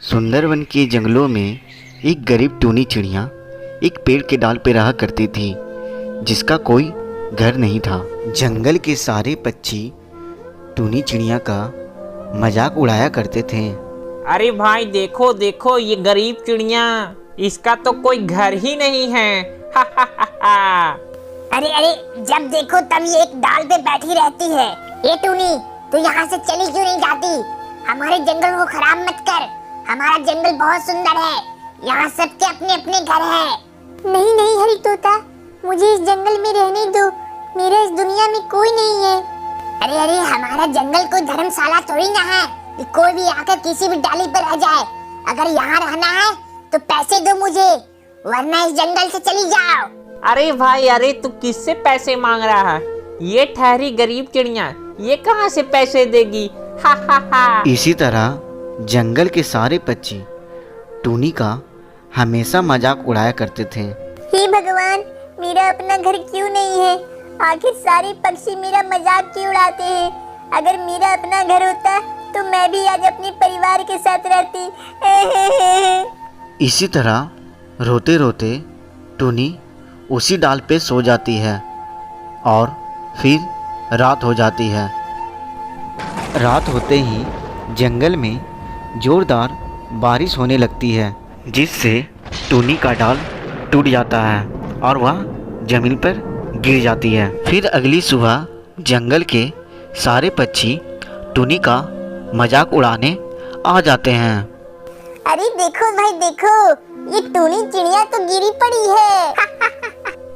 सुंदरवन के जंगलों में एक गरीब टूनी चिड़िया एक पेड़ के डाल पर रहा करती थी, जिसका कोई घर नहीं था। जंगल के सारे पक्षी टूनी चिड़िया का मजाक उड़ाया करते थे। अरे भाई देखो देखो, ये गरीब चिड़िया, इसका तो कोई घर ही नहीं है। हा हा हा हा। अरे अरे, जब देखो तब ये एक डाल पे बैठी रहती है। ये टूनी, तू यहाँ से चली क्यों नहीं जाती? हमारे जंगल को खराब मत कर, हमारा जंगल बहुत सुंदर है, यहाँ सबके अपने अपने घर है। नहीं नहीं हरी तोता, मुझे इस जंगल में रहने दो, मेरे इस दुनिया में कोई नहीं है। अरे अरे, हमारा जंगल कोई धर्मशाला थोड़ी ना है कि कोई भी आकर किसी भी डाली पर रह जाए। अगर यहाँ रहना है तो पैसे दो मुझे, वरना इस जंगल से चली जाओ। अरे भाई, अरे तू किससे पैसे मांग रहा है? ये ठहरी गरीब चिड़िया, ये कहाँ से पैसे देगी? हा हा हा। इसी तरह जंगल के सारे पक्षी टूनी का हमेशा मजाक उड़ाया करते थे। हे भगवान, मेरा अपना घर क्यों नहीं है? आखिर सारे पक्षी मेरा मजाक क्यों उड़ाते हैं? अगर मेरा अपना घर होता तो मैं भी आज अपने परिवार के साथ रहती। इसी तरह रोते रोते टूनी उसी डाल पे सो जाती है और फिर रात हो जाती है। रात होते ही जंगल में जोरदार बारिश होने लगती है, जिससे टूनी का डाल टूट जाता है और वह जमीन पर गिर जाती है। फिर अगली सुबह जंगल के सारे पक्षी टूनी का मजाक उड़ाने आ जाते हैं। अरे देखो भाई देखो, ये टूनी चिड़िया तो गिरी पड़ी है।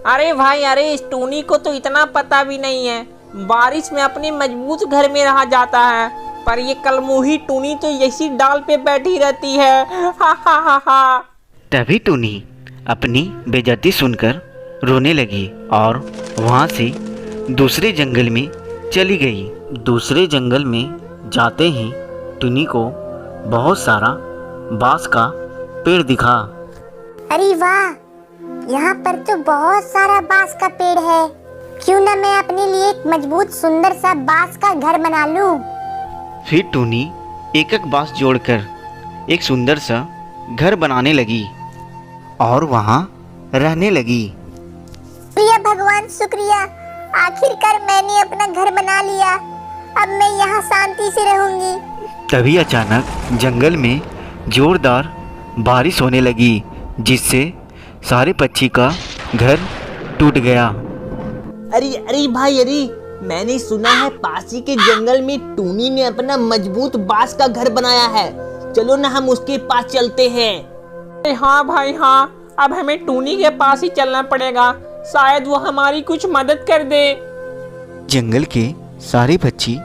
अरे भाई, अरे इस टूनी को तो इतना पता भी नहीं है बारिश में अपने मजबूत घर में रहा जाता है, पर ये कलमुही टूनी तो इसी डाल पे बैठी रहती है। हा हा हा हा। तभी टूनी अपनी बेइज्जती सुनकर रोने लगी और वहाँ से दूसरे जंगल में चली गई। दूसरे जंगल में जाते ही टूनी को बहुत सारा बांस का पेड़ दिखा। अरे वाह, यहाँ पर तो बहुत सारा बांस का पेड़ है। क्यों ना मैं अपने लिए एक मजबूत सुंदर सा बांस का घर बना लूं। फिर टूनी एक एक बांस जोड़कर एक सुंदर सा घर बनाने लगी और वहाँ रहने लगी। प्रिय भगवान, शुक्रिया, आखिरकार मैंने अपना घर बना लिया। अब मैं यहाँ शांति से रहूंगी। तभी अचानक जंगल में जोरदार बारिश होने लगी, जिससे सारे पक्षी का घर टूट गया। अरे अरे भाई, अरे मैंने सुना है पासी के जंगल में टूनी ने अपना मजबूत बांस का घर बनाया है। चलो ना हम उसके पास चलते हैं। अरे हाँ भाई हाँ, अब हमें टूनी के पास ही चलना पड़ेगा, शायद वो हमारी कुछ मदद कर दे। जंगल के सारे पक्षी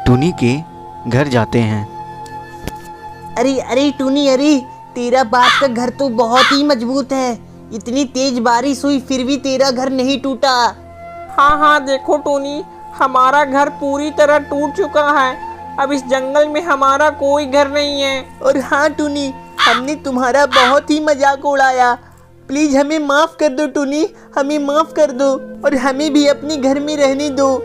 टूनी के घर जाते हैं। अरे अरे टूनी, अरे तेरा बांस का घर तो बहुत ही मजबूत है। इतनी तेज बारिश हुई फिर भी तेरा घर नहीं टूटा। हाँ हाँ देखो टूनी, हमारा घर पूरी तरह टूट चुका है। अब इस जंगल में हमारा कोई घर नहीं है। और हाँ टूनी, हमने तुम्हारा बहुत ही मजाक उड़ाया। प्लीज हमें माफ कर दो टूनी, हमें माफ कर दो और हमें भी अपने घर में रहने दो।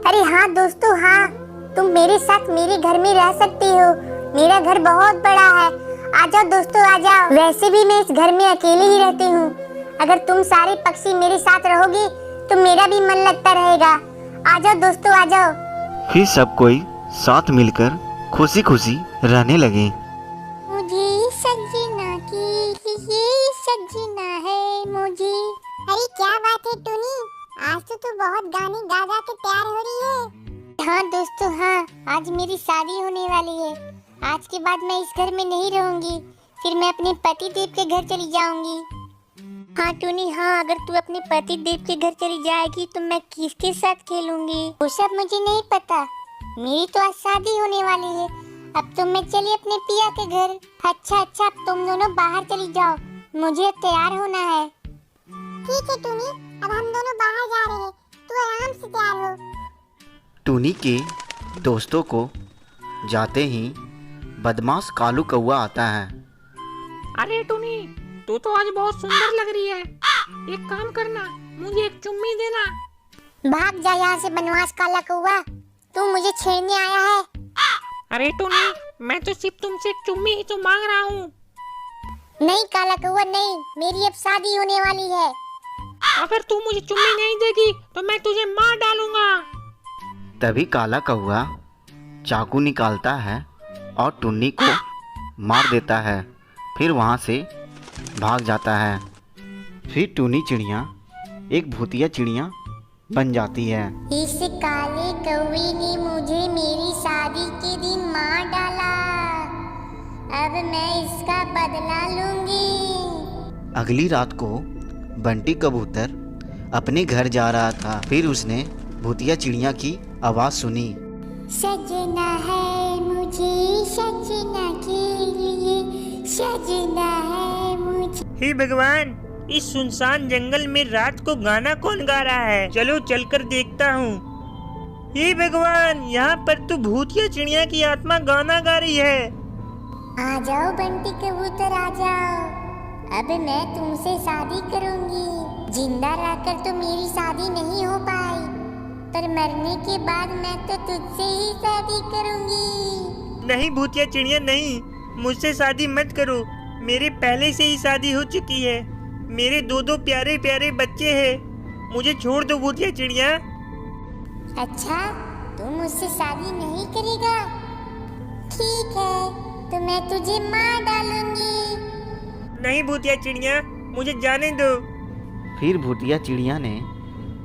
अरे हाँ दोस्तों, हाँ, तुम मेरे साथ मेरे घर में रह सकते हो। मेरा घर बहुत बड़ा है। आ जाओ दोस्तों, आ जाओ। वैसे भी मैं इस घर में अकेले ही रहती हूँ। अगर तुम सारे पक्षी मेरे साथ रहोगे तो मेरा भी मन लगता रहेगा। आ जाओ दोस्तों, आ जाओ। फिर सब कोई साथ मिलकर खुशी खुशी रहने लगे। मुझे सजना के लिए सजना है मुझे। अरे क्या बात है टूनी, आज तो तू बहुत गाने गा गा के तैयार हो रही है। हाँ दोस्तों, हाँ, आज मेरी शादी होने वाली है। आज के बाद मैं इस घर में नहीं रहूंगी, फिर मैं अपने पति देव के घर चली जाऊंगी। हाँ टूनी, हाँ, अगर तू अपने पति देव के घर चली जाएगी तो मैं किसके साथ खेलूंगी वो सब मुझे नहीं पता। मेरी तो आज शादी होने वाली है। अब तो मैं चली अपने पिया के घर। अच्छा अच्छा, अब तुम दोनों बाहर चली जाओ, मुझे तैयार होना है। ठीक है टूनी, अब हम दोनों बाहर जा रहे हैं, तू आराम से तैयार हो। टूनी के दोस्तों को जाते ही बदमाश कालू कौआ आता है। अरे टूनी, तू तो आज बहुत सुंदर लग रही है। एक काम करना, मुझे एक चुम्मी देना। भाग जा यहाँ से बनवास काला कौआ, तू मुझे छेड़ने आया है। अरे टूनी, मैं तो सिर्फ तुमसे चुम्मी ही तो मांग रहा हूँ। नहीं काला कौआ नहीं, मेरी अब शादी होने वाली है। अगर तू मुझे चुम्मी नहीं देगी तो मैं तुझे मार डालूंगा। तभी काला कौआ चाकू निकालता है और टुन्नी को मार देता है। फिर वहाँ से भाग जाता है। फिर टुनी चिड़िया एक भूतिया चिड़िया बन जाती है। इस काले कौवे ने मुझे मेरी शादी के दिन मार डाला, अब मैं इसका बदला लूंगी। अगली रात को बंटी कबूतर अपने घर जा रहा था। फिर उसने भूतिया चिड़िया की आवाज़ सुनी। सजना है मुझे सजना के लिए, सजना है मुझे। हे भगवान, इस सुनसान जंगल में रात को गाना कौन गा रहा है? चलो चलकर देखता हूँ। हे भगवान, यहाँ पर तो भूतिया चिड़िया की आत्मा गाना गा रही है। आ जाओ बंटी कबूतर आ जाओ, अब मैं तुमसे शादी करूंगी। जिंदा रहकर तो मेरी शादी नहीं हो पाई, पर मरने के बाद मैं तो तुझसे ही शादी करूंगी। नहीं भूतिया चिड़िया नहीं, मुझसे शादी मत करो। मेरे पहले से ही शादी हो चुकी है। मेरे दो प्यारे प्यारे बच्चे हैं। मुझे छोड़ दो भूतिया चिड़िया। अच्छा, तू मुझसे शादी नहीं करेगा? ठीक है, तो मैं तुझे मार डालूंगी। नहीं भूतिया चिड़िया, मुझे जाने दो। फिर भूतिया चिड़िया ने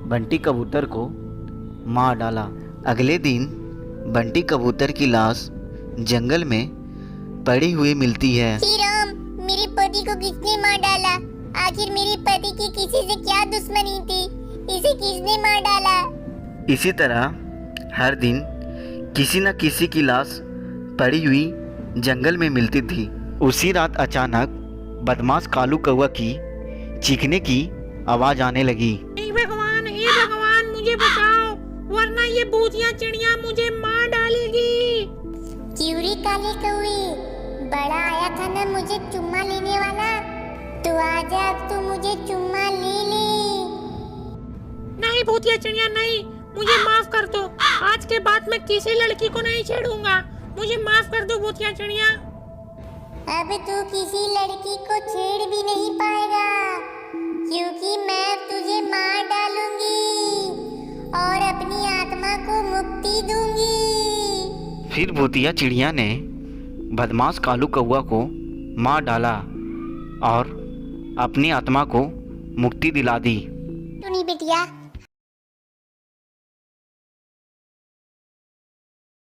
बंटी कबूतर को मार डाला। अगले दिन बंटी कबूतर की लाश जंगल में पड़ी हुई मिलती है। हे राम, मेरे पति को किसने मार डाला? आखिर मेरे पति की किसी से क्या दुश्मनी थी? इसे किसने मार डाला? इसी तरह हर दिन किसी न किसी की लाश पड़ी हुई जंगल में मिलती थी। उसी रात अचानक बदमाश कालू कौवा की चीखने की आवाज़ आने लगी। हे भगवान मुझे बचाओ, वरना ये भूतिया चिड़िया मुझे मार डालेगी। क्यूरी काले कौवे, बड़ा आया था ना मुझे चुम्मा लेने वाला, तो आजा अब तू मुझे चुम्मा ले ले। नहीं भूतिया चिड़िया नहीं, मुझे माफ कर दो। आज के बाद मैं किसी लड़की को नहीं छेड़ूंगा। मुझे माफ कर दो भूतिया चिड़िया। अब तू किसी लड़की को छेड़ भी नहीं पाएगा, क्योंकि मैं तुझे मार डालूंगी और अपनी आत्मा को मुक्ति दूंगी। फिर भूतिया चिड़िया ने बदमाश कालू कौवा को मार डाला और अपनी आत्मा को मुक्ति दिला दी। टुनी बिटिया,